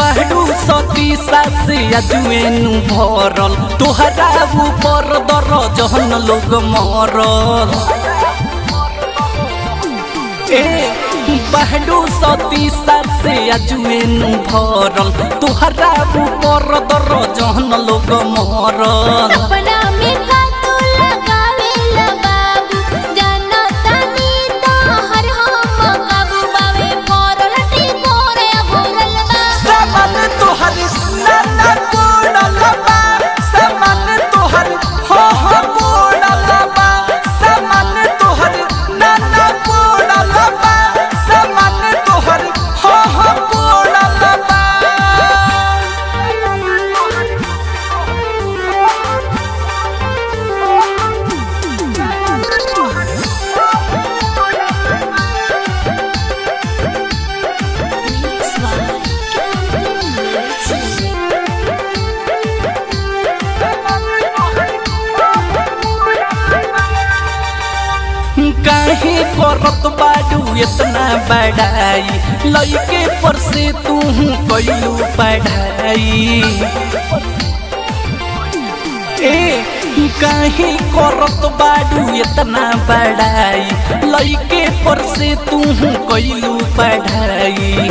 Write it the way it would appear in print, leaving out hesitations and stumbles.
बाहरू सती सासे अजुएनु भरल तोहरा ऊपर दर जहन लोग मरल बाहरू सती सासे अजुएनु भरल तोहरा ऊपर दर जहन लोग मरल अपना में कातू लगावेला बाबू जानो तनी तो हर हम काबू बावे मोरल टी कोरे भोरल बा समान तोहर नाना कोड़ल बा समान तोहर हो कोड़ल बा समान तोहर नाना कोड़ल बा समान तोहर हो कोड़ल बा काहे करत बाडू इतना बड़ाई लइके पर से तू कइलू पढ़ाई काहे करत बाडू इतना बड़ाई लइके पर से तू कइलू पढ़ाई